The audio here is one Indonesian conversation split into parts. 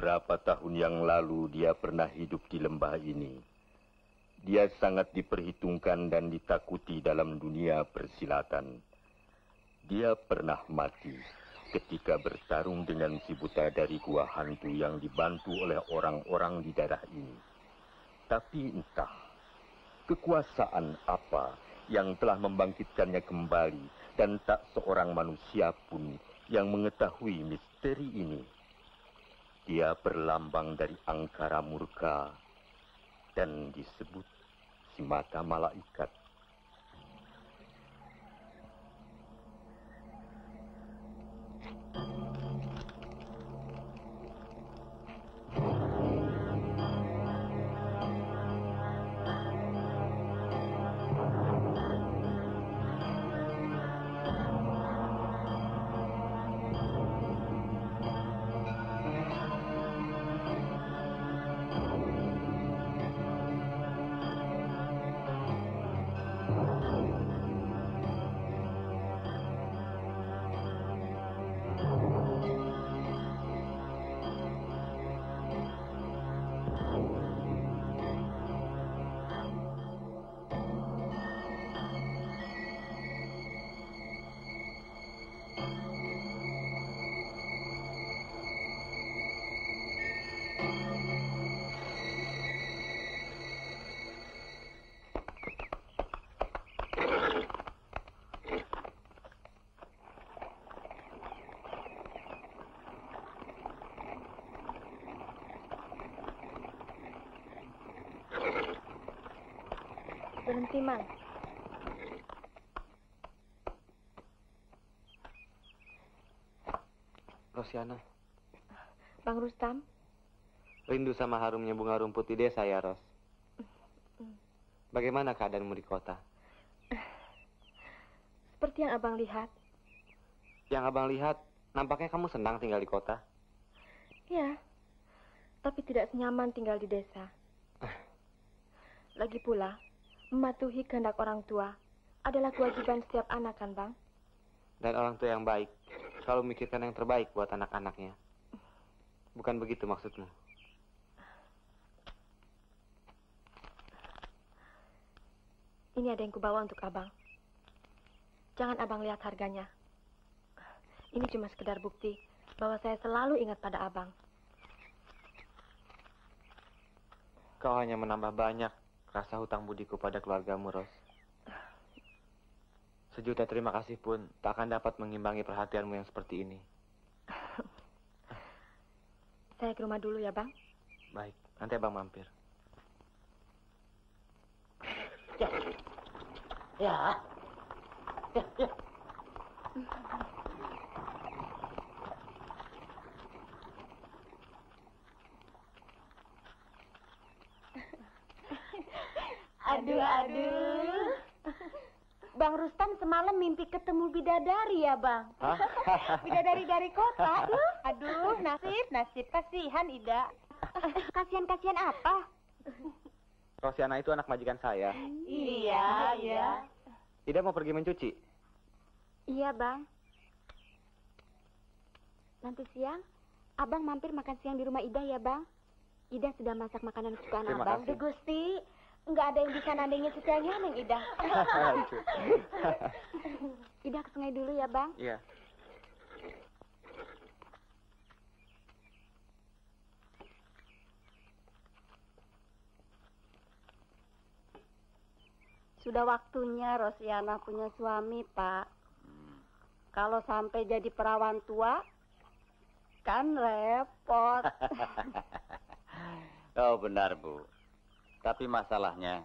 Beberapa tahun yang lalu dia pernah hidup di lembah ini. Dia sangat diperhitungkan dan ditakuti dalam dunia persilatan. Dia pernah mati ketika bertarung dengan si buta dari gua hantu yang dibantu oleh orang-orang di daerah ini. Tapi entah kekuasaan apa yang telah membangkitkannya kembali dan tak seorang manusia pun yang mengetahui misteri ini. Dia berlambang dari angkara murka dan disebut si mata malaikat. Berhenti, Man. Rosiana. Bang Rustam. Rindu sama harumnya bunga rumput di desa ya, Ros. Bagaimana keadaanmu di kota? Seperti yang abang lihat. Yang abang lihat, nampaknya kamu senang tinggal di kota. Ya, tapi tidak senyaman tinggal di desa. Lagi pula, mematuhi kehendak orang tua adalah kewajiban setiap anak, kan, Bang? Dan orang tua yang baik selalu memikirkan yang terbaik buat anak-anaknya. Bukan begitu maksudmu? Ini ada yang kubawa untuk abang. Jangan abang lihat harganya. Ini cuma sekedar bukti bahwa saya selalu ingat pada abang. Kau hanya menambah banyak rasa hutang budiku pada keluargamu, Ros. Sejuta terima kasih pun tak akan dapat mengimbangi perhatianmu yang seperti ini. Saya ke rumah dulu ya, Bang. Baik, nanti abang mampir. Ya. Ya. Ya, ya. Aduh. Bang Rustam semalam mimpi ketemu bidadari ya, Bang? Bidadari dari kota. Aduh, nasib kasihan Ida. Kasihan apa? Rosiana itu anak majikan saya. Iya. Ida mau pergi mencuci? Iya, Bang. Nanti siang, Abang mampir makan siang di rumah Ida ya, Bang. Ida sudah masak makanan kesukaan Terima Abang. kasih. Gusti, nggak ada yang bisa nandingin setianya, Neng Ida. Ida ke sungai dulu ya, Bang. Iya. Sudah waktunya Rosiana punya suami, Pak. Kalau sampai jadi perawan tua, kan repot. Oh, benar, Bu. Tapi masalahnya,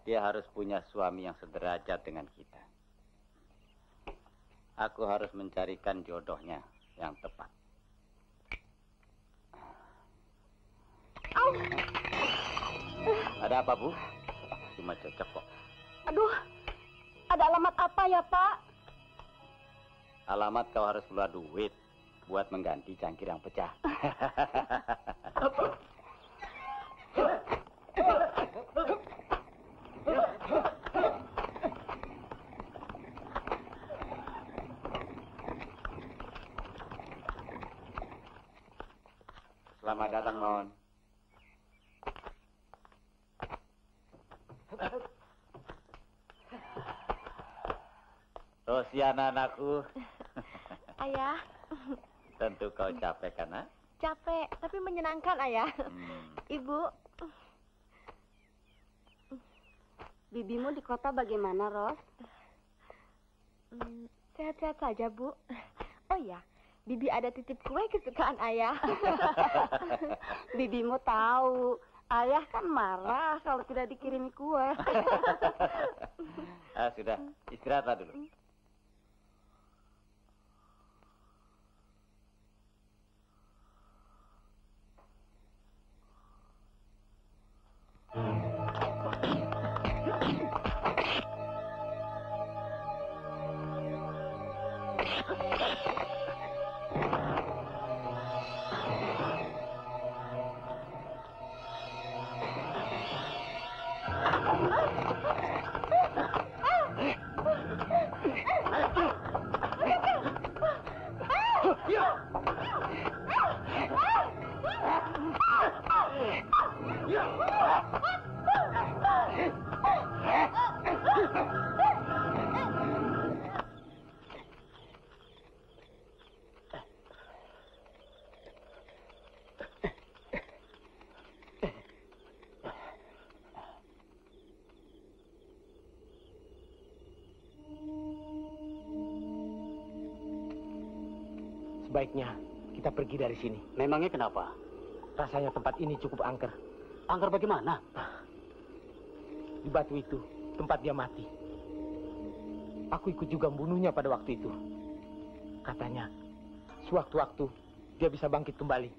dia harus punya suami yang sederajat dengan kita. Aku harus mencarikan jodohnya yang tepat. Ada apa, Bu? Cuma cocok kok. Aduh, ada alamat apa ya, Pak? Alamat kau harus keluar duit buat mengganti cangkir yang pecah. Selamat datang, Non. Rosiana anakku. Ayah, Tentu kau capek kan, nak? capek tapi menyenangkan, Ayah. Ibu, Bibimu di kota bagaimana, Ros? sehat-sehat saja, Bu. Oh ya, Bibi ada titip kue kesukaan Ayah. Bibimu tahu, ayah kan marah kalau tidak dikirimi kue. Sudah, istirahatlah dulu. Sebaiknya kita pergi dari sini. Memangnya kenapa? Rasanya tempat ini cukup angker. Angker bagaimana? Di batu itu, tempat dia mati. Aku ikut juga membunuhnya pada waktu itu. Katanya, sewaktu-waktu dia bisa bangkit kembali.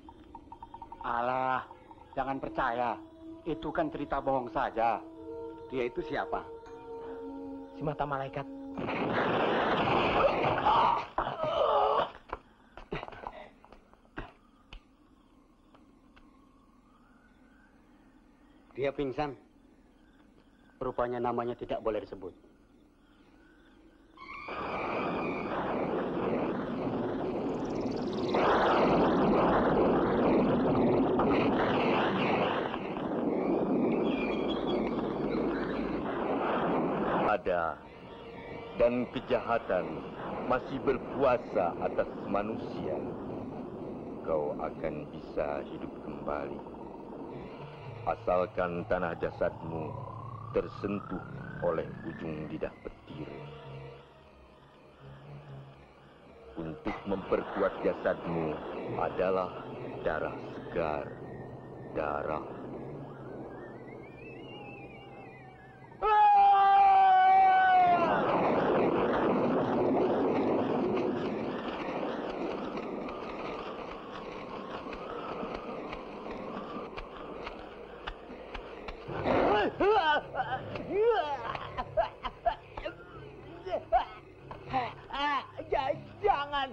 Alah, jangan percaya. Itu kan cerita bohong saja. Dia itu siapa? Si mata malaikat. Dia pingsan. Rupanya namanya tidak boleh disebut. Ada dan kejahatan masih berkuasa atas manusia, kau akan bisa hidup kembali. Asalkan tanah jasadmu tersentuh oleh ujung lidah petir. Untuk memperkuat jasadmu adalah darah segar, darah. Jangan.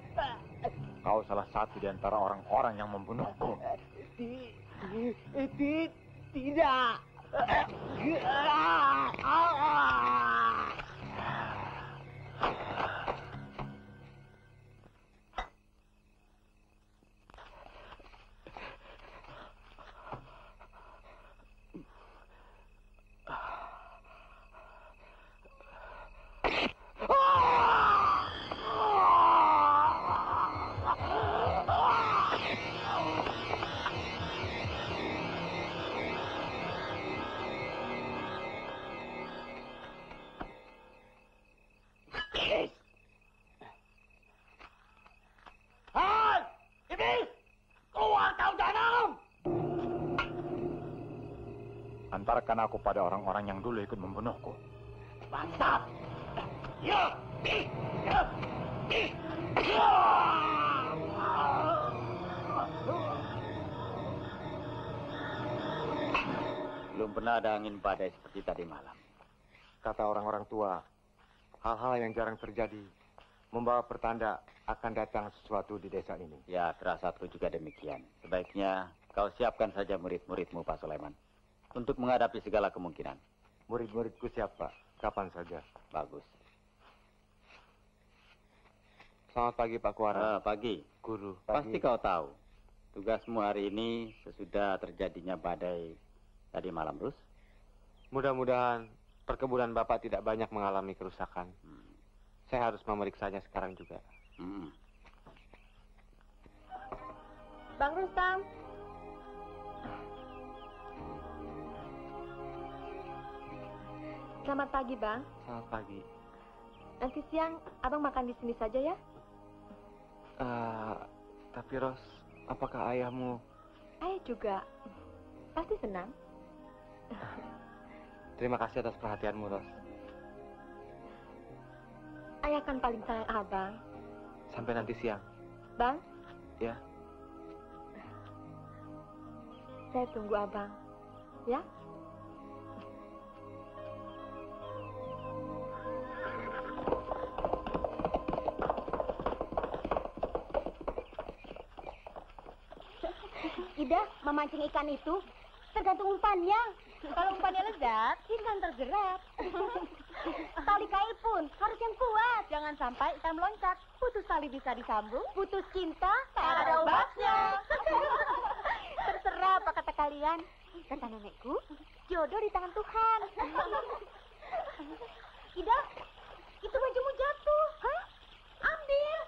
Kau salah satu di antara orang-orang yang membunuhku. Tidak. Antarkan aku pada orang-orang yang dulu ikut membunuhku. Mantap. Belum pernah ada angin badai seperti tadi malam. Kata orang-orang tua, hal-hal yang jarang terjadi membawa pertanda akan datang sesuatu di desa ini. Ya, firasatku juga demikian. Sebaiknya kau siapkan saja murid-muridmu, Pak Sulaiman, untuk menghadapi segala kemungkinan. Murid-muridku siap, Pak. Kapan saja. Bagus. Selamat pagi, Pak Kuara. Pagi. Guru. Pasti kau tahu tugasmu hari ini sesudah terjadinya badai tadi malam, Rus. Mudah-mudahan perkebunan Bapak tidak banyak mengalami kerusakan. Saya harus memeriksanya sekarang juga. Bang Rustam. Selamat pagi, Bang. Selamat pagi. Nanti siang Abang makan di sini saja ya? Tapi Ros, apakah ayahmu? Ayah juga. Pasti senang. Terima kasih atas perhatianmu, Ros. Ayah kan paling sayang Abang. Sampai nanti siang. Bang? Ya. Saya tunggu Abang. Ya? Ida, memancing ikan itu tergantung umpannya. Kalau umpannya lezat, ikan terjerat. Tali kail pun harus yang kuat. Jangan sampai ikan meloncat. Putus tali bisa disambung, putus cinta tak ada obatnya. Terserah apa kata kalian. Kata nenekku, jodoh di tangan Tuhan. Ida, itu bajumu jatuh. Hah? Ambil.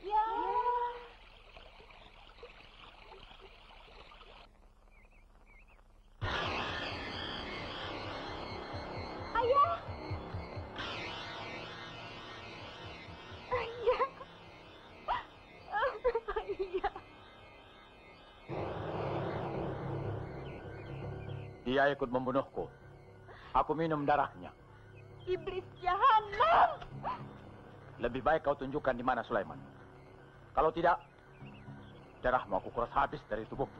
Ya. Ayah. Ayah. Ayah. Dia ikut membunuhku. Aku minum darahnya. Iblis jahanam. Lebih baik kau tunjukkan di mana Sulaiman. Kalau tidak, darahmu aku kuras habis dari tubuhmu.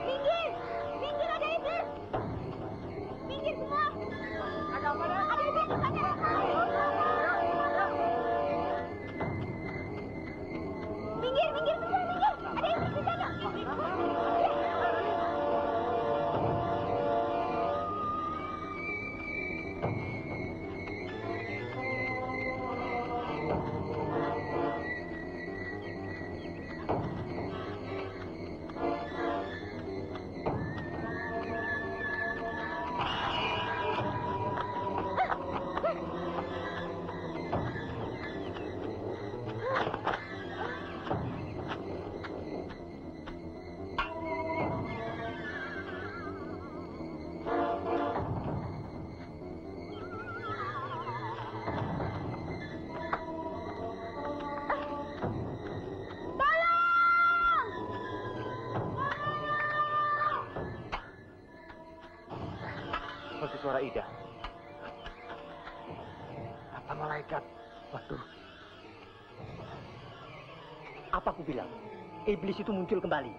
Minggir! Minggir, ada iblis! Minggir semua! Ada apa? Ada iblis di sana! Minggir, minggir semua, minggir! Ada iblis di sana! Seperti suara Ida. Apa malaikat? Waduh. Apa aku bilang? Iblis itu muncul kembali.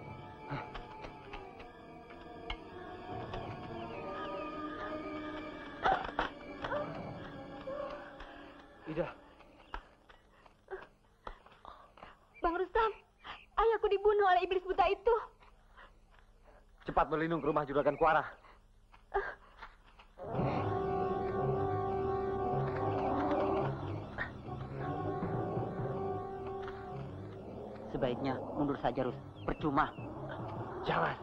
Ida. Bang Rustam, ayahku dibunuh oleh iblis buta itu. Cepat berlindung ke rumah juragan Kuara. Sebaiknya mundur saja, Rus. Percuma. Jangan.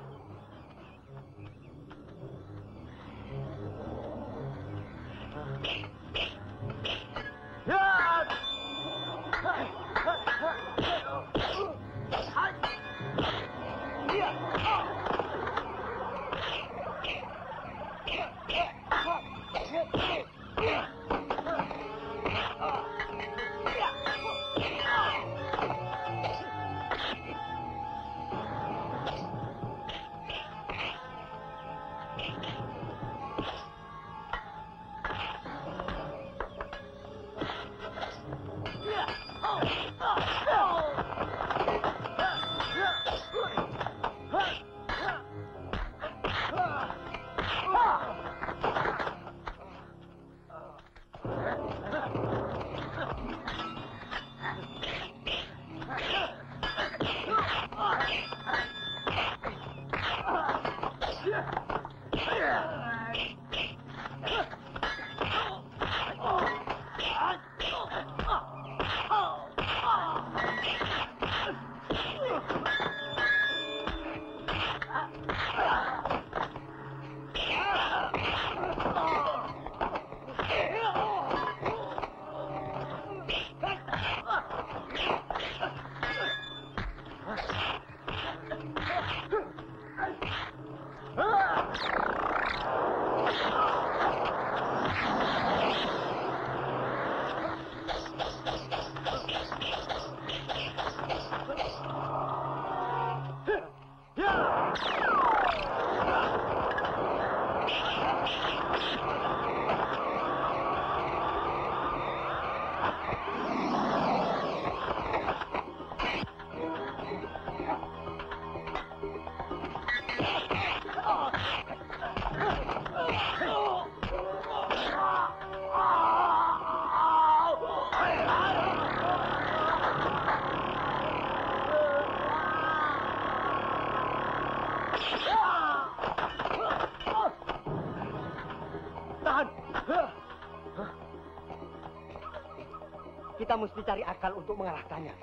Tahan! Kita mesti cari akal untuk mengalahkannya.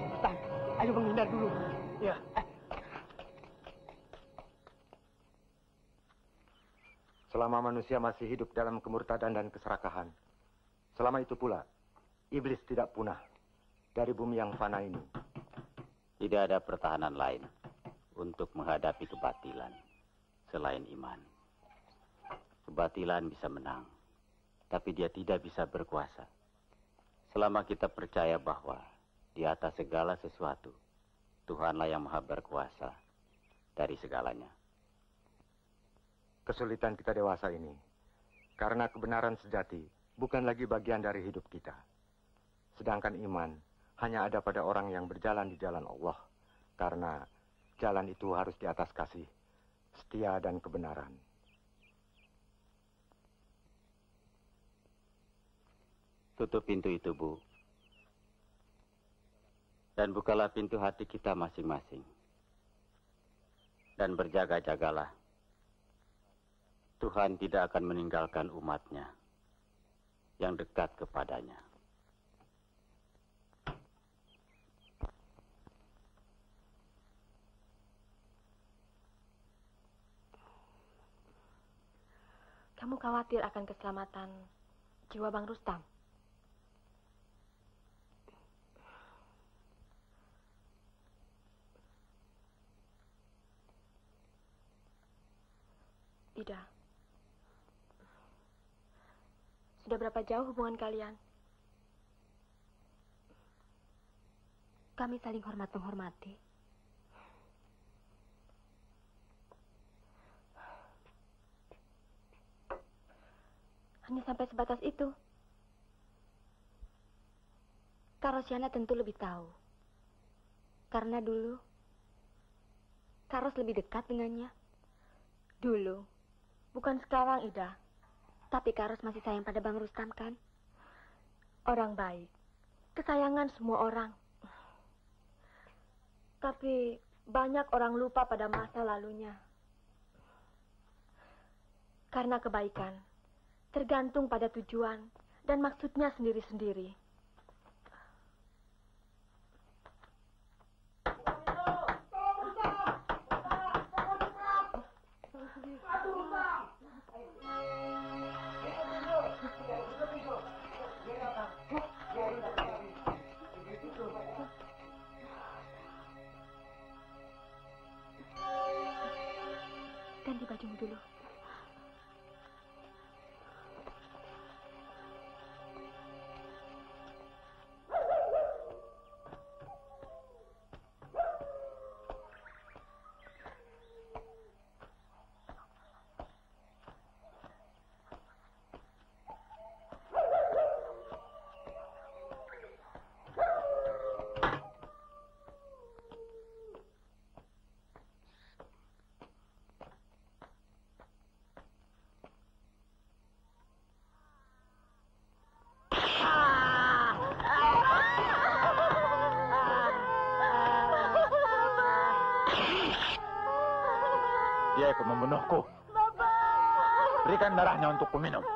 Rustam, ayo menghindar dulu. Ya. Selama manusia masih hidup dalam kemurtadan dan keserakahan, selama itu pula, iblis tidak punah dari bumi yang fana ini. Tidak ada pertahanan lain untuk menghadapi kebatilan selain iman. Kebatilan bisa menang, tapi dia tidak bisa berkuasa. Selama kita percaya bahwa di atas segala sesuatu, Tuhanlah yang maha berkuasa dari segalanya. Kesulitan kita dewasa ini, karena kebenaran sejati bukan lagi bagian dari hidup kita. Sedangkan iman hanya ada pada orang yang berjalan di jalan Allah, karena jalan itu harus di atas kasih, setia dan kebenaran. Tutup pintu itu, Bu. Dan bukalah pintu hati kita masing-masing. Dan berjaga-jagalah. Tuhan tidak akan meninggalkan umatnya yang dekat kepadanya. Kamu khawatir akan keselamatan jiwa Bang Rustam? Ida. Sudah berapa jauh hubungan kalian? Kami saling hormat-menghormati. Hanya sampai sebatas itu. Kak Rosiana tentu lebih tahu. Karena dulu, Kak Ros lebih dekat dengannya. Dulu, bukan sekarang, Ida. Tapi Kak Ros masih sayang pada Bang Rustam, kan? Orang baik, kesayangan semua orang. Tapi banyak orang lupa pada masa lalunya. Karena kebaikan tergantung pada tujuan dan maksudnya sendiri-sendiri. Ganti bajumu dulu. Dia ikut membunuhku. Bapak! Berikan darahnya untuk kuminum.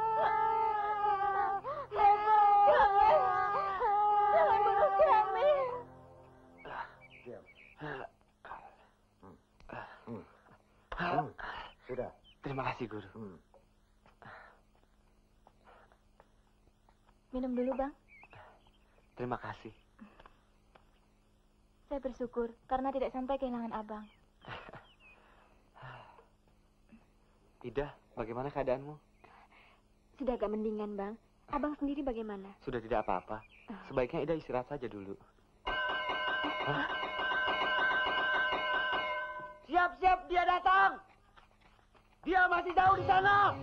Jangan bunuh kami. Diam. Sudah. Terima kasih, Guru. Minum dulu, Bang. Terima kasih. Saya bersyukur karena tidak sampai kehilangan Abang. Ida, bagaimana keadaanmu? Sudah agak mendingan, Bang. Abang sendiri bagaimana? Sudah tidak apa-apa. Sebaiknya Ida istirahat saja dulu. Hah? Siap-siap, dia datang. Dia masih jauh di sana.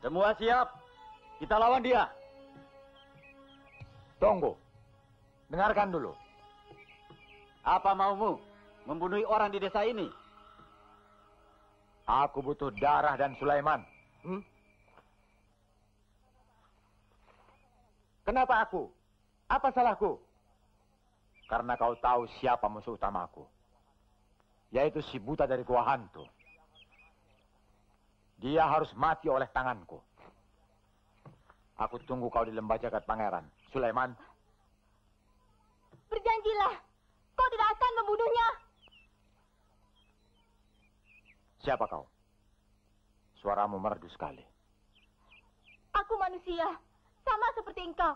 Semua siap. Kita lawan dia. Tunggu. Dengarkan dulu. Apa maumu membunuh orang di desa ini? Aku butuh darah dan Sulaiman. Kenapa aku? Apa salahku? Karena kau tahu siapa musuh utamaku. Yaitu si buta dari Gua Hantu. Dia harus mati oleh tanganku. Aku tunggu kau di lembah jagat pangeran. Sulaiman. Berjanjilah, kau tidak akan membunuhnya. Siapa kau? Suaramu merdu sekali. Aku manusia, sama seperti engkau.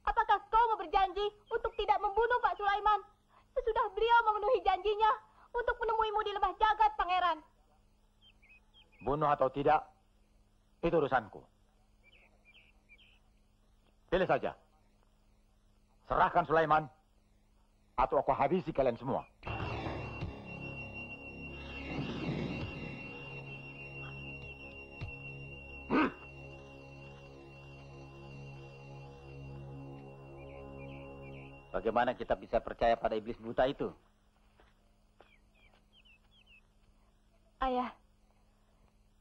Apakah kau mau berjanji untuk tidak membunuh Pak Sulaiman sesudah beliau memenuhi janjinya untuk menemuimu di lembah jagat pangeran? Bunuh atau tidak, itu urusanku. Pilih saja. Serahkan Sulaiman, atau aku habisi kalian semua. Bagaimana kita bisa percaya pada iblis buta itu? Ayah,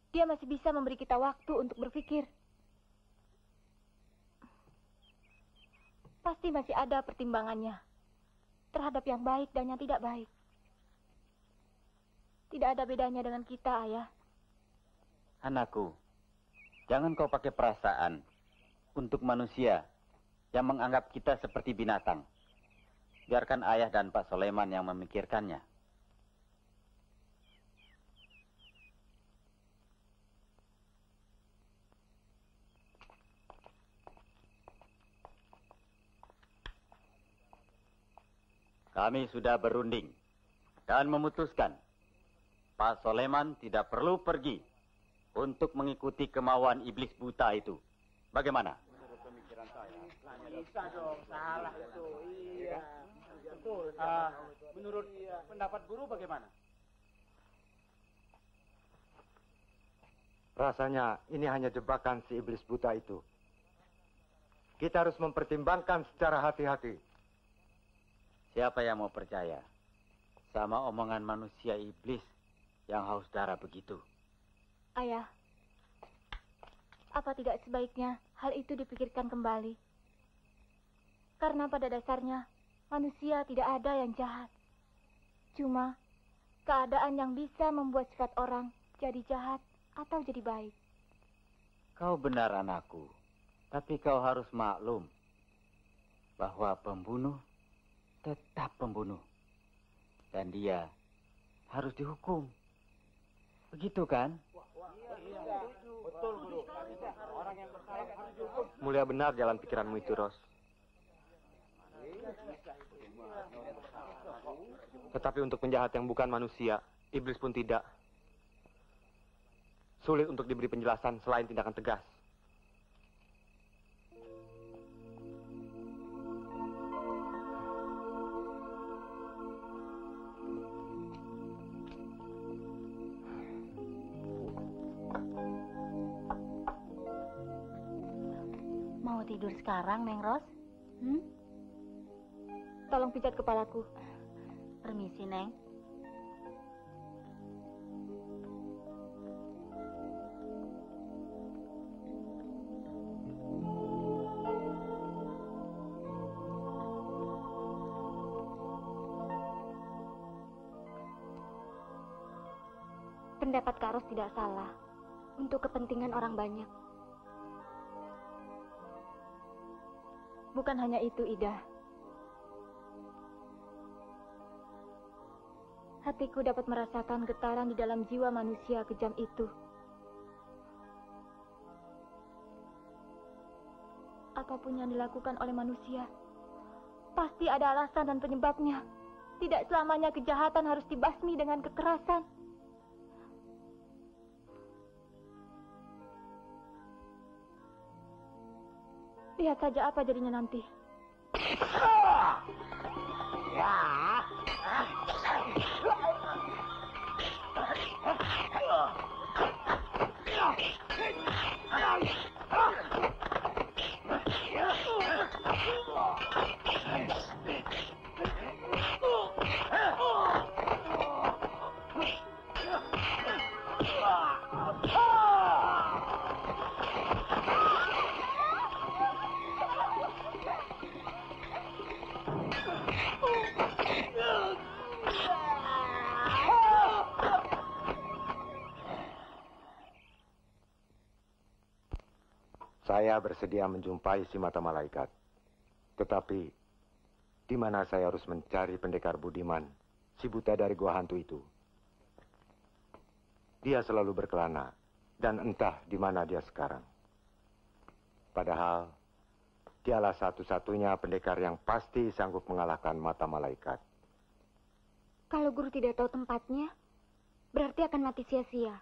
dia masih bisa memberi kita waktu untuk berpikir. Pasti masih ada pertimbangannya terhadap yang baik dan yang tidak baik. Tidak ada bedanya dengan kita, Ayah. Anakku, jangan kau pakai perasaan untuk manusia yang menganggap kita seperti binatang. Biarkan ayah dan Pak Sulaiman yang memikirkannya. Kami sudah berunding dan memutuskan Pak Sulaiman tidak perlu pergi untuk mengikuti kemauan iblis buta itu. Bagaimana? Bisa dong, salah itu. Iya. Betul. Menurut pendapat guru bagaimana? Rasanya ini hanya jebakan si iblis buta itu. Kita harus mempertimbangkan secara hati-hati. Siapa yang mau percaya sama omongan manusia iblis yang haus darah begitu? Ayah, apa tidak sebaiknya hal itu dipikirkan kembali? Karena pada dasarnya manusia tidak ada yang jahat. Cuma keadaan yang bisa membuat sifat orang jadi jahat atau jadi baik. Kau benar anakku, tapi kau harus maklum bahwa pembunuh tetap pembunuh. Dan dia harus dihukum. Begitu kan? Betul, guru. Orang yang bersalah harus dihukum. Mulia benar jalan pikiranmu itu, Ros. Tetapi untuk penjahat yang bukan manusia, iblis pun tidak. Sulit untuk diberi penjelasan selain tindakan tegas. Mau tidur sekarang, Neng Ros? Tolong pijat kepalaku. Permisi, Neng. Pendapat Kak Ros tidak salah. Untuk kepentingan orang banyak. Bukan hanya itu, Ida. Hatiku dapat merasakan getaran di dalam jiwa manusia kejam itu. Apapun yang dilakukan oleh manusia, pasti ada alasan dan penyebabnya. Tidak selamanya kejahatan harus dibasmi dengan kekerasan. Lihat saja apa jadinya nanti. Saya bersedia menjumpai si mata malaikat. Tetapi, di mana saya harus mencari pendekar budiman, si buta dari gua hantu itu? Dia selalu berkelana, dan entah di mana dia sekarang. Padahal, dialah satu-satunya pendekar yang pasti sanggup mengalahkan mata malaikat. Kalau guru tidak tahu tempatnya, berarti akan mati sia-sia.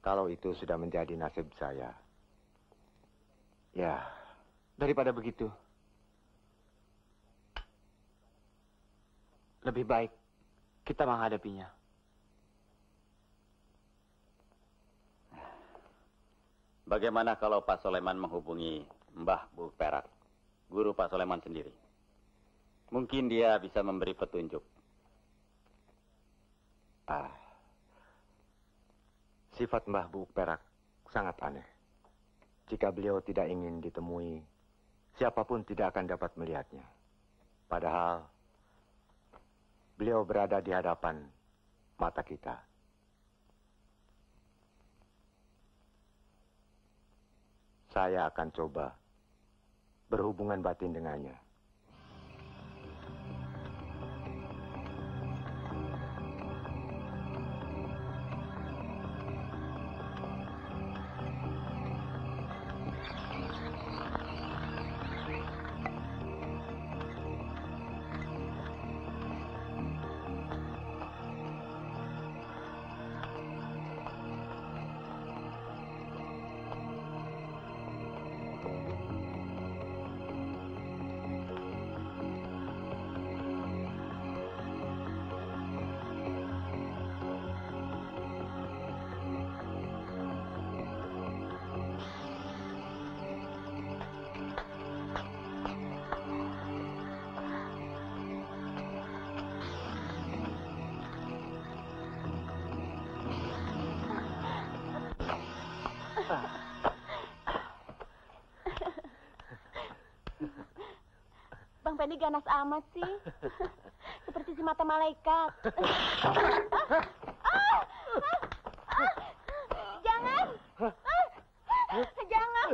Kalau itu sudah menjadi nasib saya, ya, Daripada begitu, lebih baik kita menghadapinya. Bagaimana kalau Pak Soleman menghubungi Mbah Bu Perak, guru Pak Soleman sendiri? Mungkin dia bisa memberi petunjuk. Sifat Mbah Bu Perak sangat aneh. Jika beliau tidak ingin ditemui, siapapun tidak akan dapat melihatnya. Padahal, beliau berada di hadapan mata kita. Saya akan coba berhubungan batin dengannya. Bang Pendi ganas amat sih. Seperti si mata malaikat. Jangan. Jangan.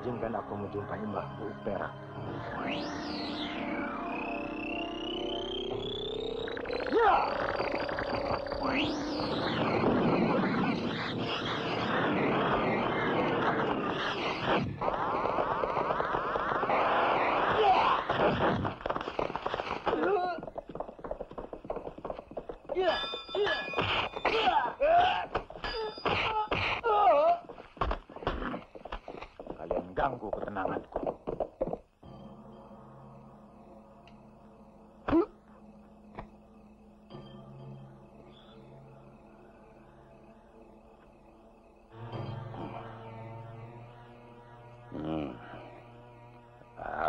Izinkan aku menjumpai Mbah Bu Perak. Kalian ganggu ketenanganku.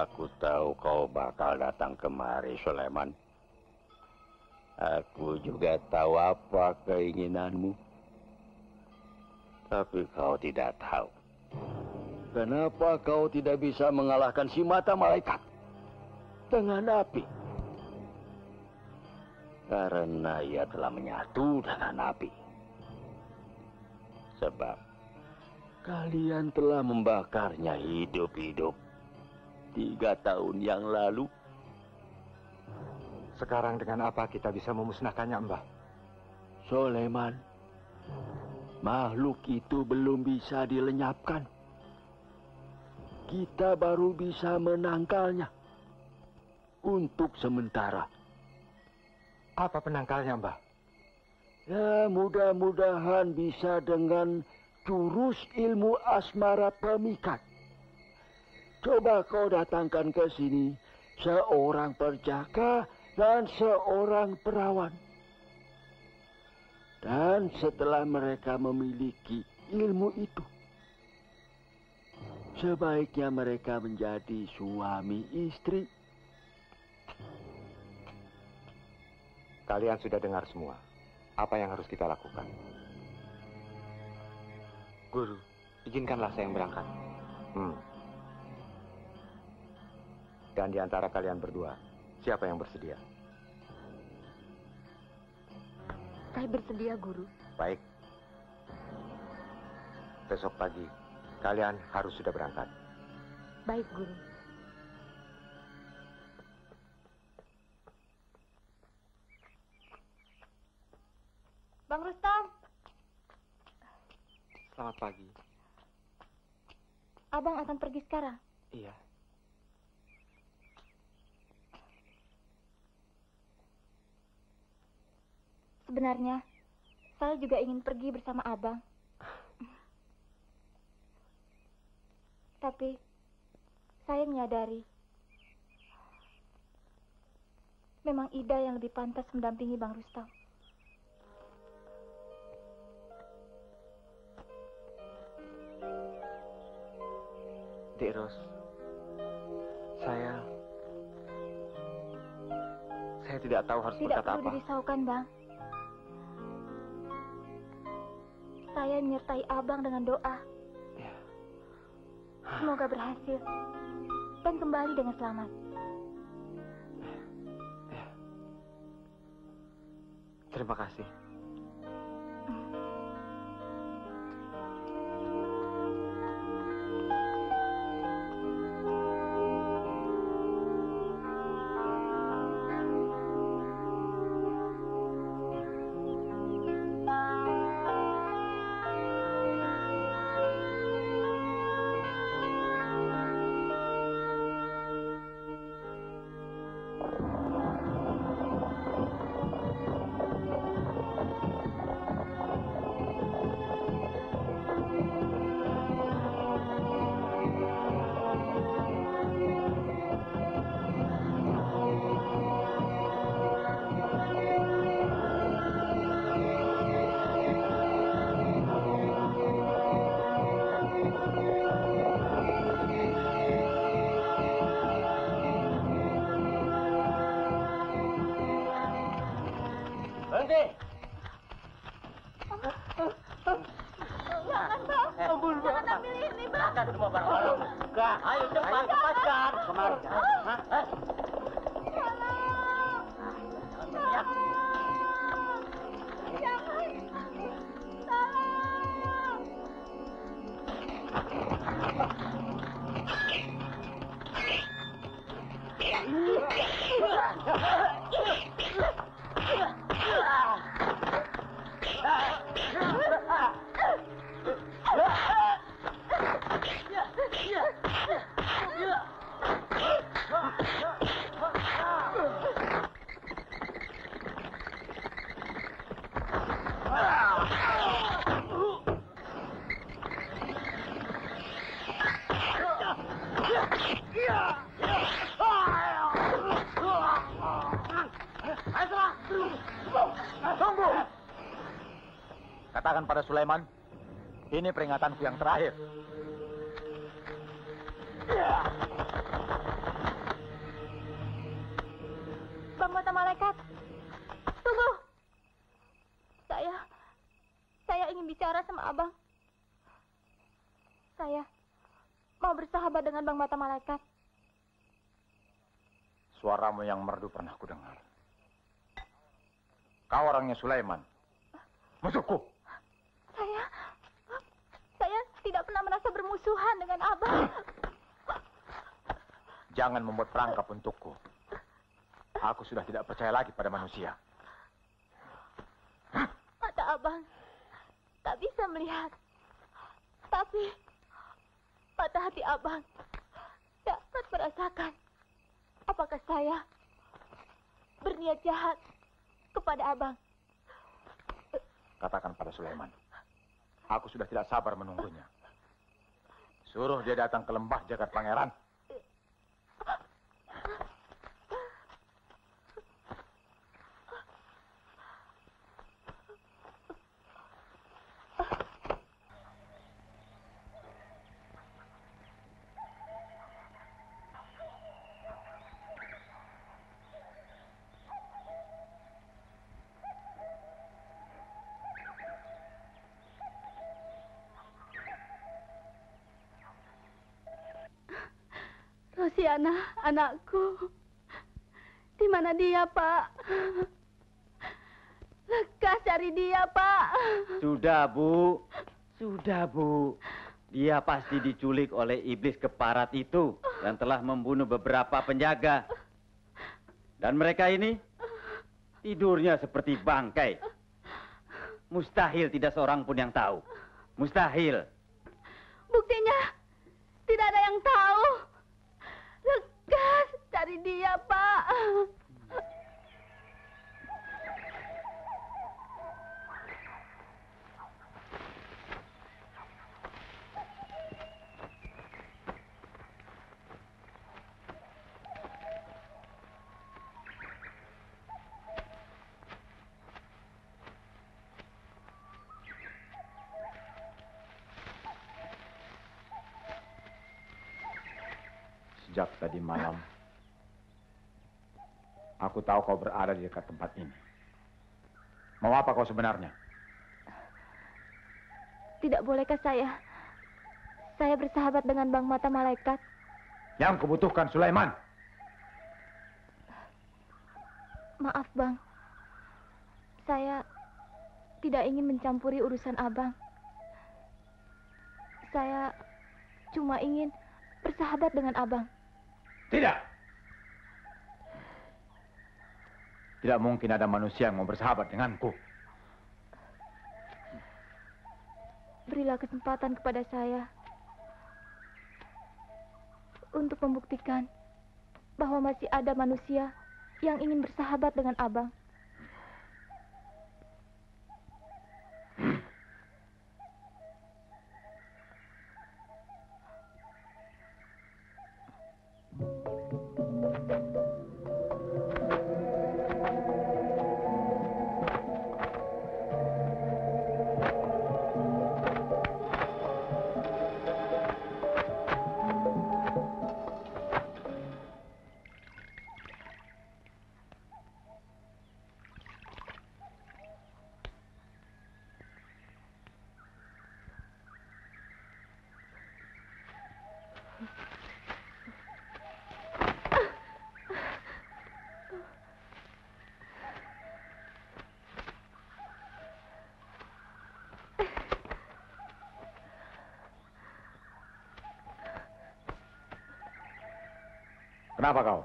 Aku tahu kau bakal datang kemari, Soleman. Aku juga tahu apa keinginanmu. Tapi kau tidak tahu. Kenapa kau tidak bisa mengalahkan si mata malaikat dengan api? Karena ia telah menyatu dengan api. Sebab kalian telah membakarnya hidup-hidup 3 tahun yang lalu. Sekarang dengan apa kita bisa memusnahkannya, Mbah? Soleman, makhluk itu belum bisa dilenyapkan. Kita baru bisa menangkalnya. Untuk sementara. Apa penangkalnya, Mbah? Ya, mudah-mudahan bisa dengan jurus ilmu asmara pemikat. Coba kau datangkan ke sini seorang perjaka dan seorang perawan. Dan setelah mereka memiliki ilmu itu. Sebaiknya mereka menjadi suami istri. Kalian sudah dengar semua. Apa yang harus kita lakukan? Guru, izinkanlah saya yang berangkat. Dan di antara kalian berdua, siapa yang bersedia? Saya bersedia, Guru. Baik. Besok pagi, kalian harus sudah berangkat. Baik, Guru. Bang Rustam, Selamat pagi. Abang akan pergi sekarang. Iya. Sebenarnya, saya juga ingin pergi bersama Abang. Tapi, saya menyadari, memang Ida yang lebih pantas mendampingi Bang Rustam. Dek Ros, saya tidak tahu harus Tidak berkata perlu apa. dirisaukan, Bang. Saya menyertai Abang dengan doa. Ya. Semoga berhasil dan kembali dengan selamat. Ya. Terima kasih. Katakan pada Sulaiman, ini peringatanku yang terakhir. Bang Mata Malaikat, tunggu. Saya ingin bicara sama Abang. Saya mau bersahabat dengan Bang Mata Malaikat. Suaramu yang merdu pernah kudengar. Kau orangnya Sulaiman, musuhku. Saya tidak pernah merasa bermusuhan dengan Abang. Jangan membuat perangkap untukku. Aku sudah tidak percaya lagi pada manusia. Mata Abang tak bisa melihat. Tapi mata hati Abang dapat merasakan apakah saya berniat jahat kepada Abang. Katakan pada Sulaiman, aku sudah tidak sabar menunggunya. Suruh dia datang ke lembah Jagat Pangeran. Rosiana, anakku. Di mana dia, Pak? Lekas cari dia, Pak. Sudah, Bu. Sudah, Bu. Dia pasti diculik oleh iblis keparat itu yang telah membunuh beberapa penjaga. Dan mereka ini tidurnya seperti bangkai. Mustahil tidak seorang pun yang tahu. Mustahil. Buktinya tidak ada yang tahu. Lekas cari dia, Pak. Sejak tadi malam, aku tahu kau berada di dekat tempat ini. Mau apa kau sebenarnya? Tidak bolehkah saya bersahabat dengan Bang Mata Malaikat? Yang kubutuhkan Sulaiman. Maaf, Bang. Saya tidak ingin mencampuri urusan Abang. Saya cuma ingin bersahabat dengan Abang. Tidak. Tidak mungkin ada manusia yang mau bersahabat denganku. Berilah kesempatan kepada saya untuk membuktikan bahwa masih ada manusia yang ingin bersahabat dengan Abang. Kenapa kau?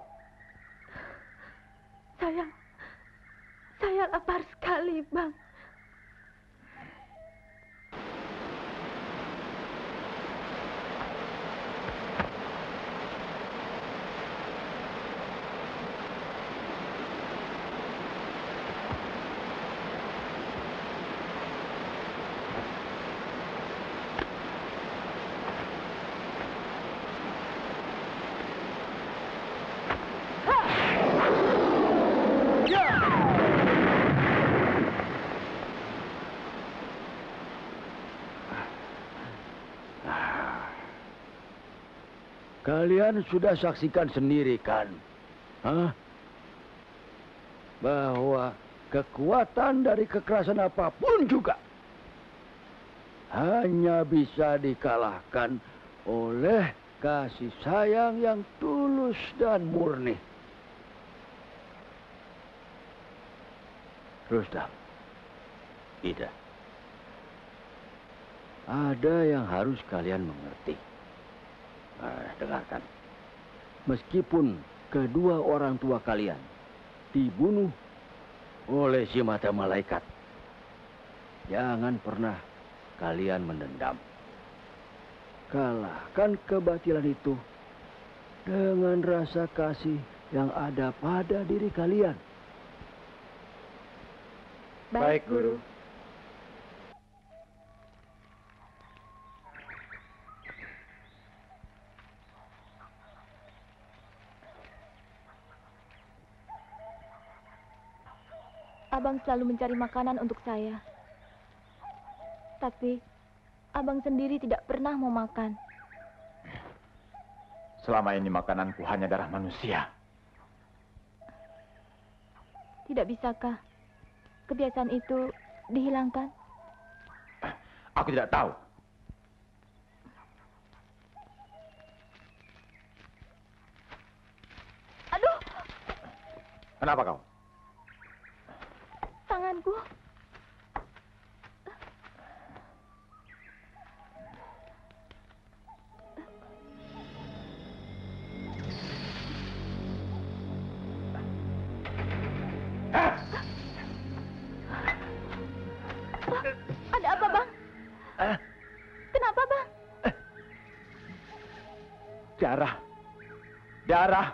Saya lapar sekali, Bang. Kalian sudah saksikan sendiri kan? Hah? Bahwa kekuatan dari kekerasan apapun juga hanya bisa dikalahkan oleh kasih sayang yang tulus dan murni. Rustam, Tidak. ada yang harus kalian mengerti. Dengarkan. Meskipun kedua orang tua kalian dibunuh oleh si mata malaikat, jangan pernah kalian mendendam. Kalahkan kebatilan itu dengan rasa kasih yang ada pada diri kalian. Baik, Guru. Abang selalu mencari makanan untuk saya. Tapi Abang sendiri tidak pernah mau makan. Selama ini makananku hanya darah manusia. Tidak bisakah kebiasaan itu dihilangkan? Aku tidak tahu. Kenapa kau? Tanganku. Ada apa, Bang? Kenapa, Bang? Darah. Darah.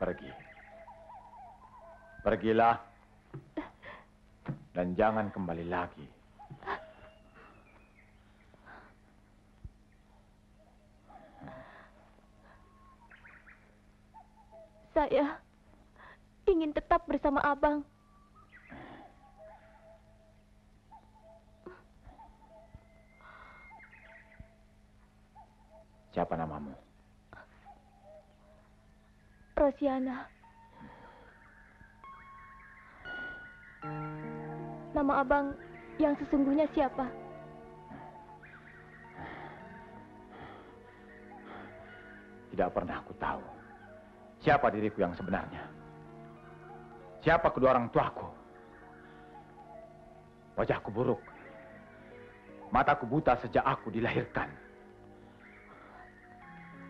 Pergi. Pergilah. Dan jangan kembali lagi. Saya ingin tetap bersama Abang. Siapa namamu? Rosiana. Nama Abang yang sesungguhnya siapa? Tidak pernah aku tahu siapa diriku yang sebenarnya. Siapa kedua orang tuaku. Wajahku buruk. Mataku buta sejak aku dilahirkan.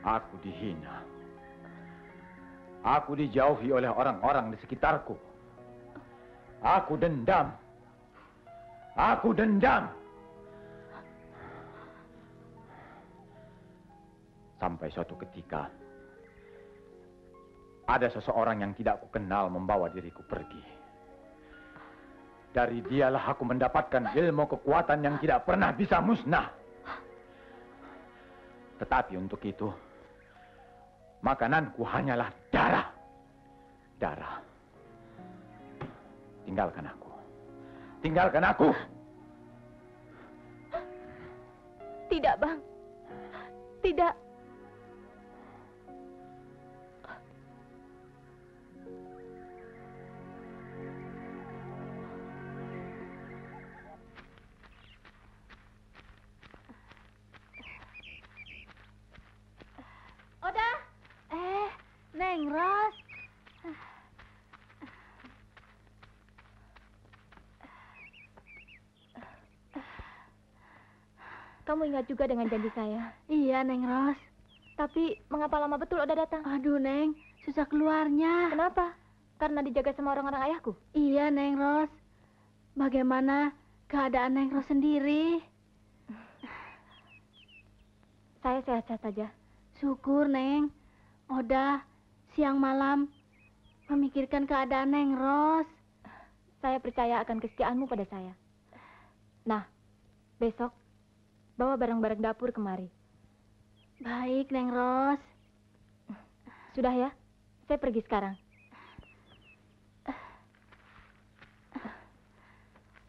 Aku dihina. Aku dijauhi oleh orang-orang di sekitarku. Aku dendam. Aku dendam. Sampai suatu ketika, ada seseorang yang tidak kukenal membawa diriku pergi. Dari dialah aku mendapatkan ilmu kekuatan yang tidak pernah bisa musnah. Tetapi untuk itu, makananku hanyalah darah. Darah. Tinggalkan aku. Tinggalkan aku. Tidak, Bang. Tidak. Oda. Neng Ros. Kamu ingat juga dengan janji saya. Iya, Neng Ros. Tapi mengapa lama betul Oda datang? Aduh, Neng, susah keluarnya. Kenapa? Karena dijaga sama orang-orang ayahku? Iya, Neng Ros. Bagaimana keadaan Neng Ros sendiri? Saya sehat-sehat saja. Syukur, Neng. Oda, siang malam memikirkan keadaan Neng Ros. Saya percaya akan kesetiaanmu pada saya. Nah, besok bawa barang-barang dapur kemari. Baik, Neng Ros. Sudah ya, saya pergi sekarang.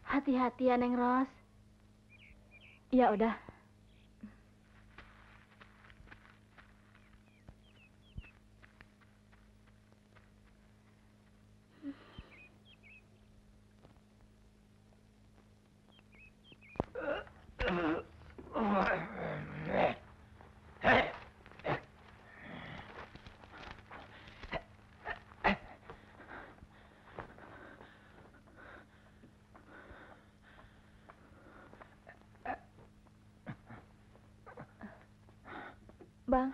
Hati-hati ya, Neng Ros. Iya, udah. Bang.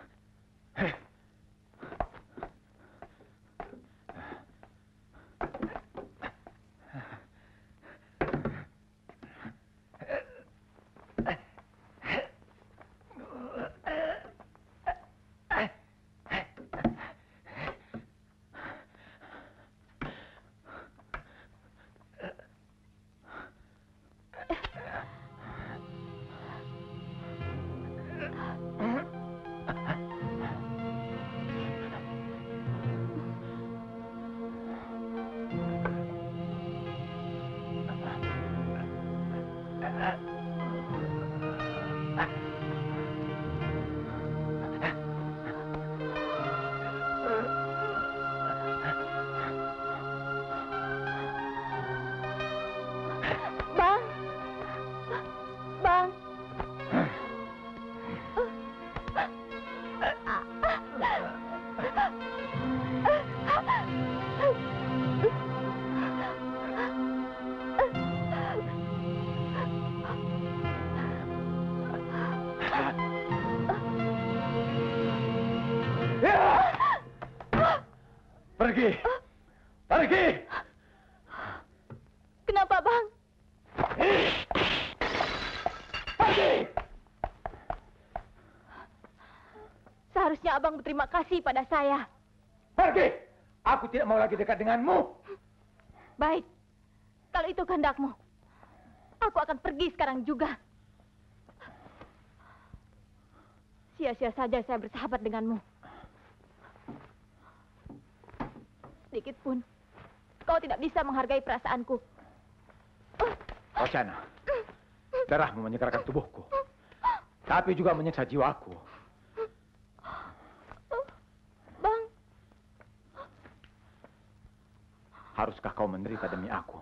Pergi. Pergi. Kenapa, Bang? Pergi. Seharusnya Abang berterima kasih pada saya. Pergi. Aku tidak mau lagi dekat denganmu. Baik. Kalau itu kehendakmu, aku akan pergi sekarang juga. Sia-sia saja saya bersahabat denganmu. Sedikit pun kau tidak bisa menghargai perasaanku. Rosana, darahmu menyekarakan tubuhku, tapi juga menyiksa jiwaku. Bang, haruskah kau menderita demi aku?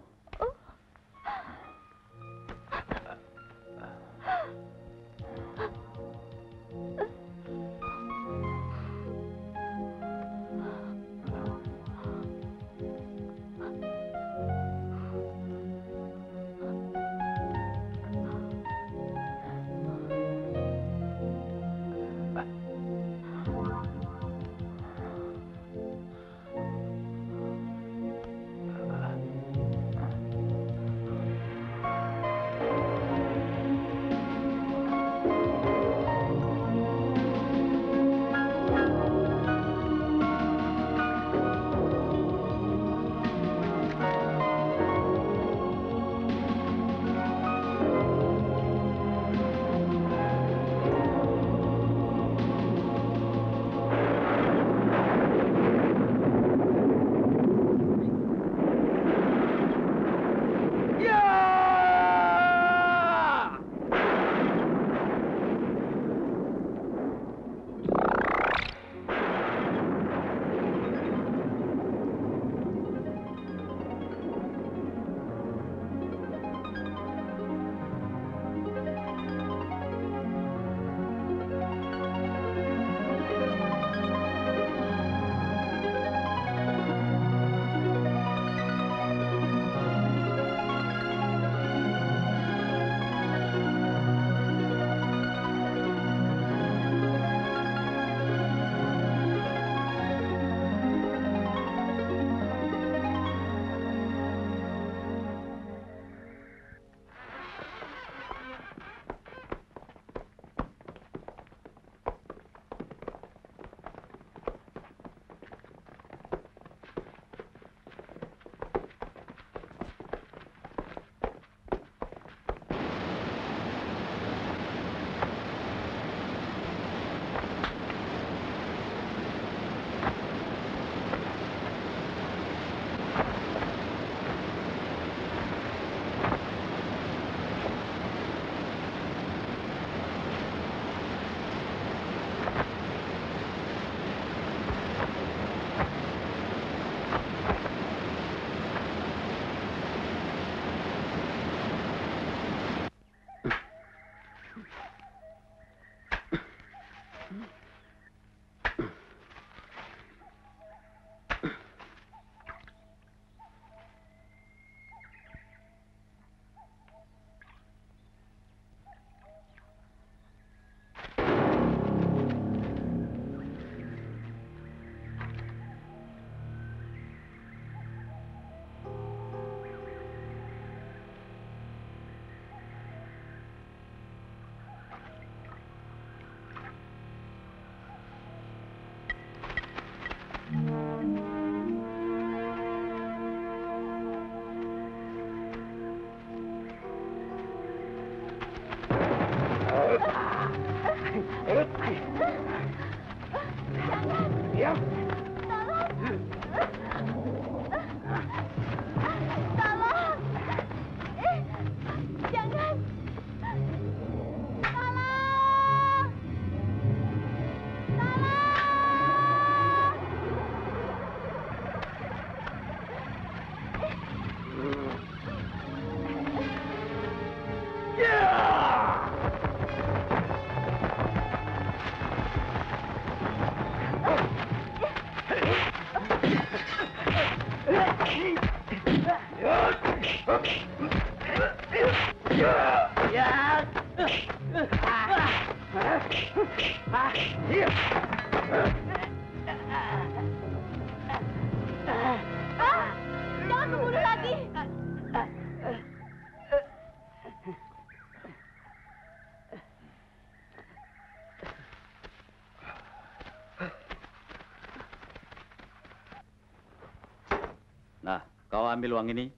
Kau ambil uang ini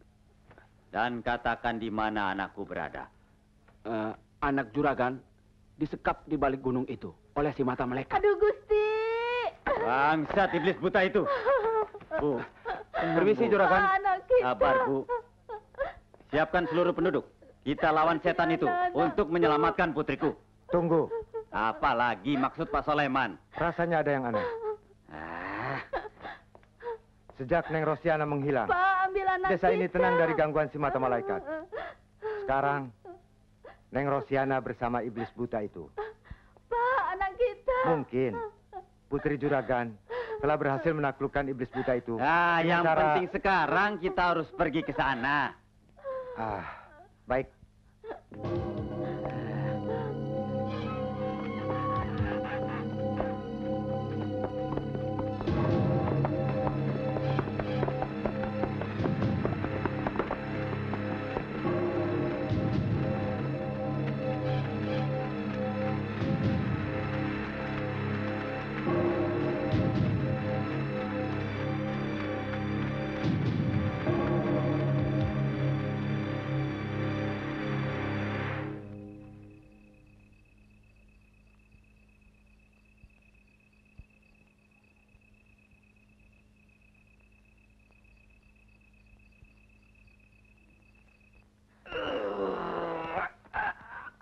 dan katakan di mana anakku berada. Anak juragan disekap di balik gunung itu oleh si mata malaikat. Aduh Gusti. Bangsat iblis buta itu. Bu, Permisi juragan. Anak kita. sabar Bu. Siapkan seluruh penduduk. Kita lawan setan itu untuk menyelamatkan putriku. Tunggu. Apalagi maksud Pak Soleman? Rasanya ada yang aneh. Sejak Neng Rosiana menghilang, Pak, ambil anak desa ini kita. tenang dari gangguan si mata malaikat. Sekarang, Neng Rosiana bersama iblis buta itu. Pak, anak kita. Mungkin Putri Juragan telah berhasil menaklukkan iblis buta itu. Nah, yang Sementara- penting sekarang kita harus pergi ke sana. Baik.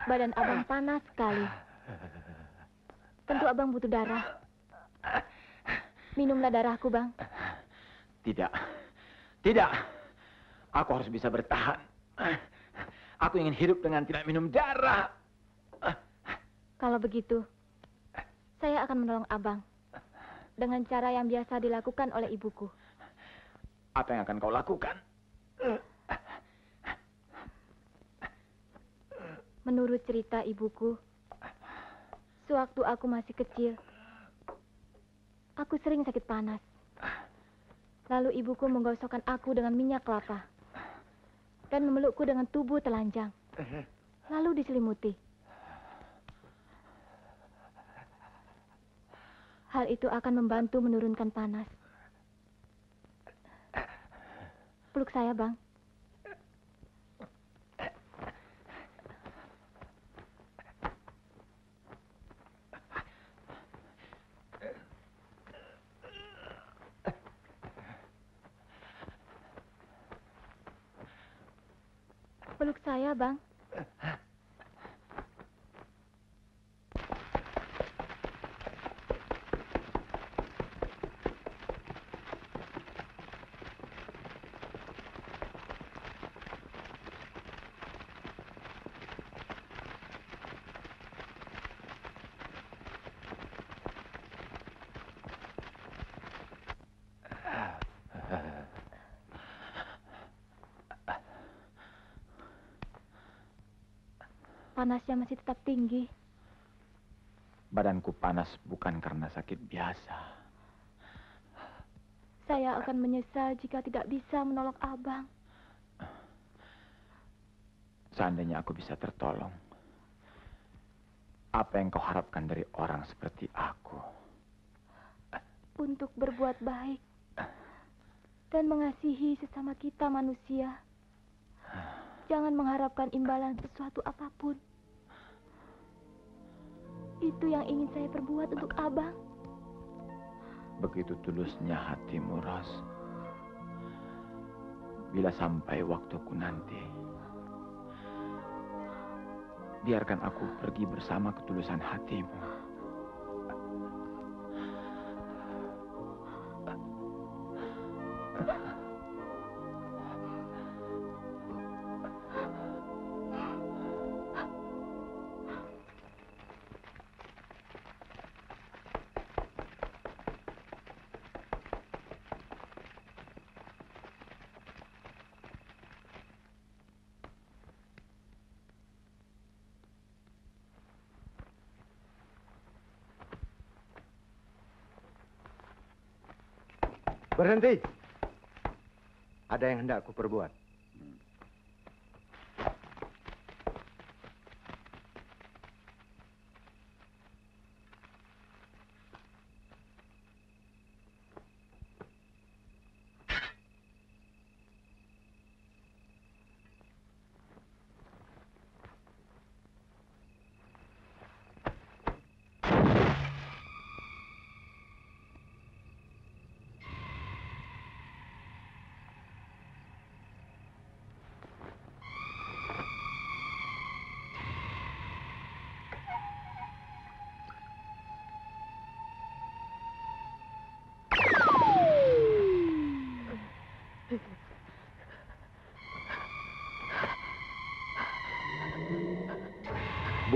Badan abang panas sekali. Tentu abang butuh darah. Minumlah darahku, Bang. Tidak. Tidak. Aku harus bisa bertahan. Aku ingin hidup dengan tidak minum darah. Kalau begitu, saya akan menolong abang. Dengan cara yang biasa dilakukan oleh ibuku. Apa yang akan kau lakukan? Menurut cerita ibuku, sewaktu aku masih kecil, aku sering sakit panas. Lalu ibuku menggosokkan aku dengan minyak kelapa dan memelukku dengan tubuh telanjang. Lalu diselimuti. Hal itu akan membantu menurunkan panas. Peluk saya, Bang. Peluk saya, Bang. Panasnya masih tetap tinggi. Badanku panas bukan karena sakit biasa. Saya akan menyesal jika tidak bisa menolong abang. Seandainya aku bisa tertolong. Apa yang kau harapkan dari orang seperti aku? Untuk berbuat baik dan mengasihi sesama kita manusia. Jangan mengharapkan imbalan sesuatu apapun. Itu yang ingin saya perbuat untuk abang. Begitu tulusnya hatimu, Ros. Bila sampai waktuku nanti, biarkan aku pergi bersama ketulusan hatimu. Berhenti. Ada yang hendak aku perbuat.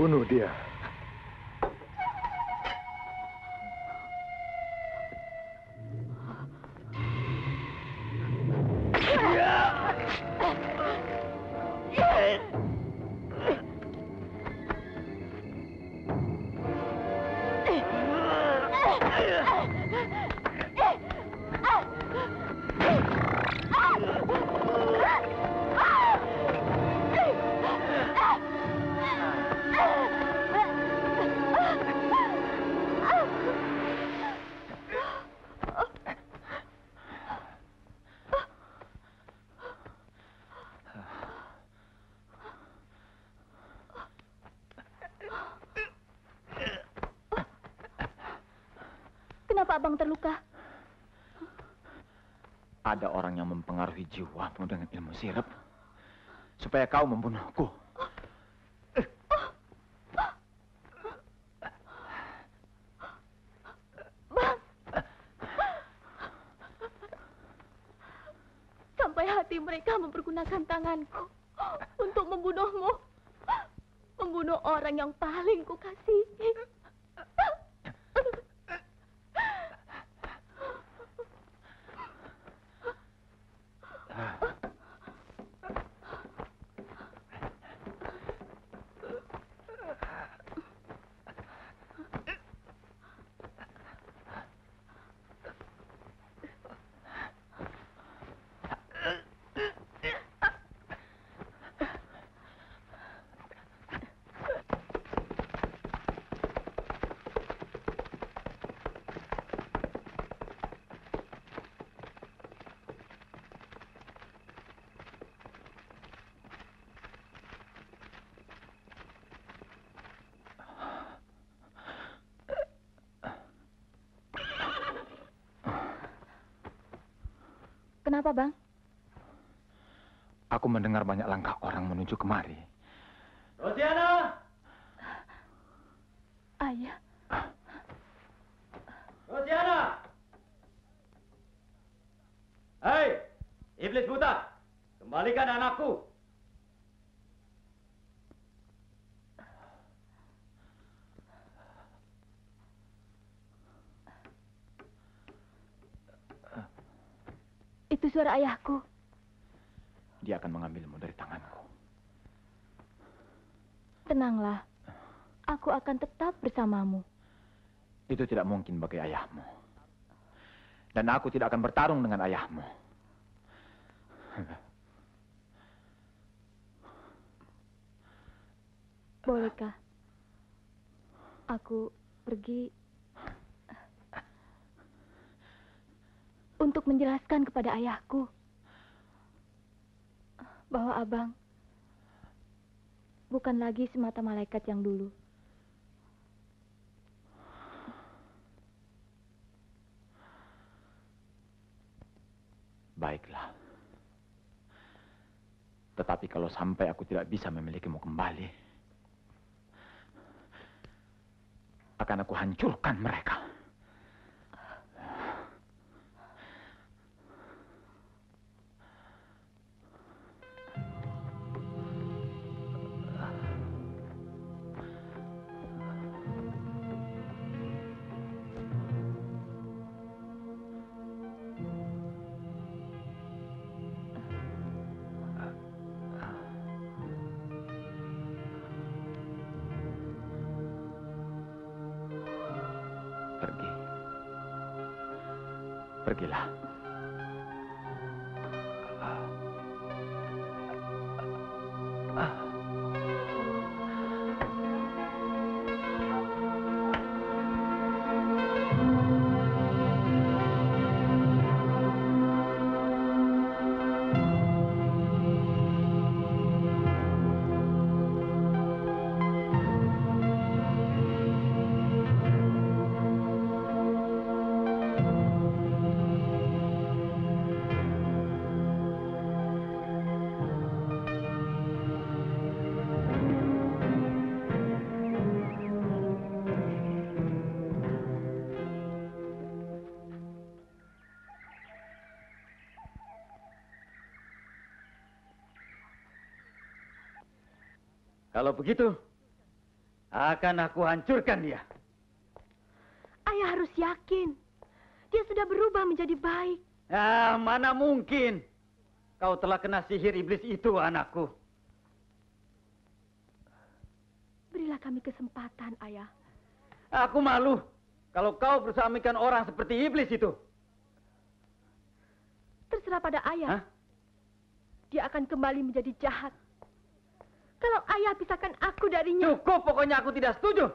Bunuh dia. Kenapa abang terluka? Ada orang yang mempengaruhi jiwamu dengan ilmu sirap supaya kau membunuhku. Bang, sampai hati mereka mempergunakan tanganku untuk membunuhmu, membunuh orang yang paling kukasihi. Kenapa, Bang? Aku mendengar banyak langkah orang menuju kemari. Rosiana! Ayah. Rosiana! Hei, iblis buta! Kembalikan anakku! Itu suara ayahku. Dia akan mengambilmu dari tanganku. Tenanglah. Aku akan tetap bersamamu. Itu tidak mungkin bagi ayahmu. Dan aku tidak akan bertarung dengan ayahmu. Bolehkah aku pergi untuk menjelaskan kepada ayahku bahwa abang bukan lagi semata malaikat yang dulu. Baiklah. Tetapi kalau sampai aku tidak bisa memilikimu kembali, akan aku hancurkan mereka. Pergilah. Kalau begitu, Akan aku hancurkan dia. Ayah harus yakin. Dia sudah berubah menjadi baik. Ah, mana mungkin. Kau telah kena sihir iblis itu, anakku. Berilah kami kesempatan, Ayah. Aku malu kalau kau bersamikan orang seperti iblis itu. Terserah pada Ayah. Hah? Dia akan kembali menjadi jahat. Kalau Ayah pisahkan aku darinya. Cukup, pokoknya aku tidak setuju.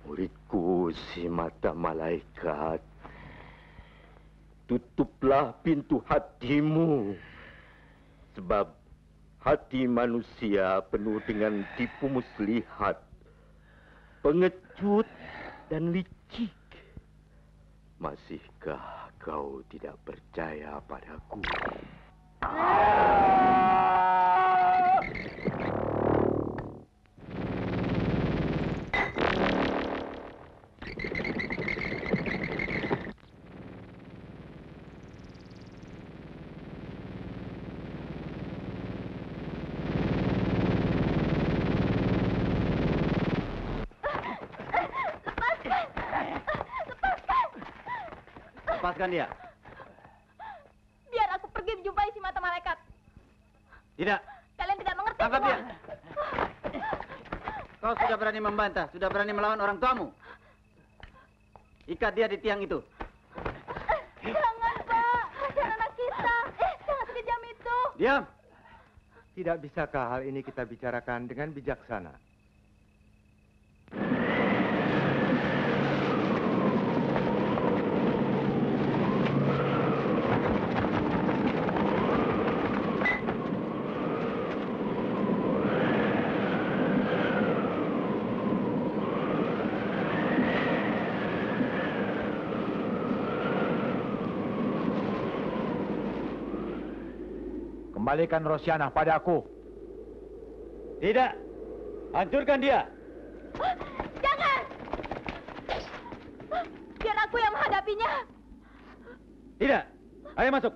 Muridku si mata malaikat, tutuplah pintu hatimu. Sebab hati manusia penuh dengan tipu muslihat, pengecut dan licik. Masihkah kau tidak percaya padaku? Lepaskan dia. Biar aku pergi menjumpai si mata malaikat. Tidak. Kalian tidak mengerti Tangkap semua. dia. Kau sudah berani membantah, sudah berani melawan orang tuamu. Ikat dia di tiang itu. Jangan, Pak. Kasihan anak kita. Jangan sekejam itu. Diam. Tidak bisakah hal ini kita bicarakan dengan bijaksana? Kembalikan Rosianah padaku. Tidak. Hancurkan dia. Jangan. Biar aku yang menghadapinya. Tidak. Ayo masuk.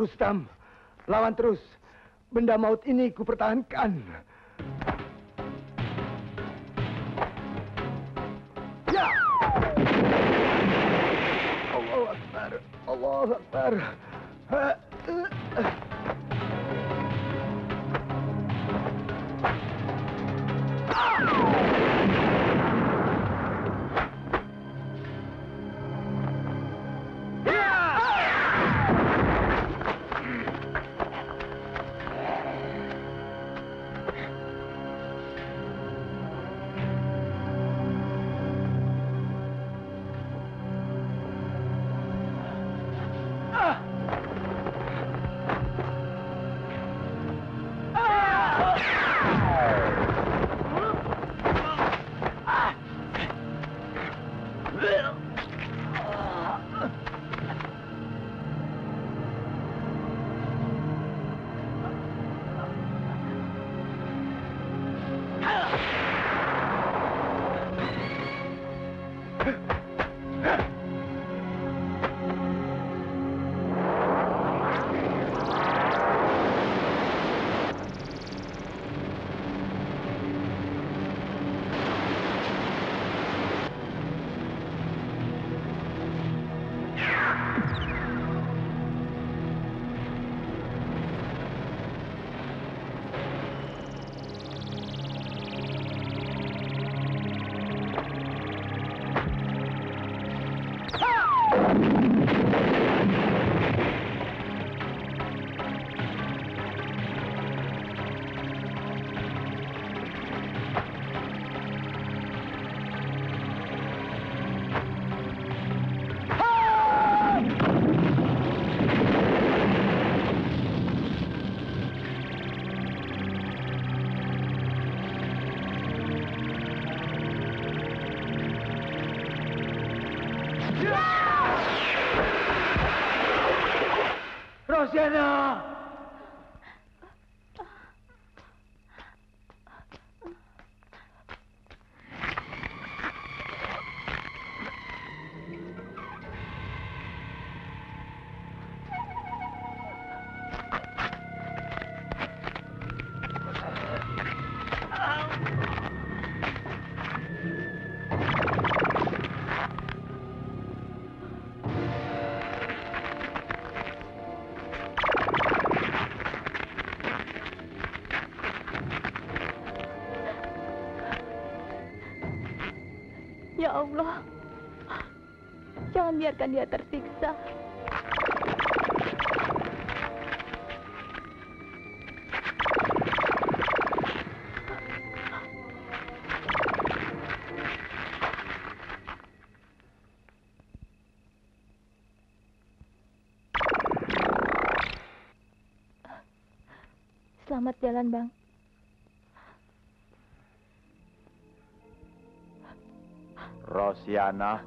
Rustam, lawan terus. Benda maut ini kupertahankan. Ya! Allahu Akbar. Allahu Akbar. Ya Allah, jangan biarkan dia tersiksa. Selamat jalan, Bang. Rosiana,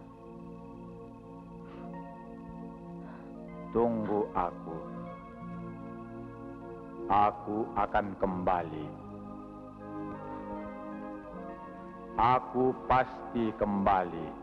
tunggu aku. Aku akan kembali. Aku pasti kembali.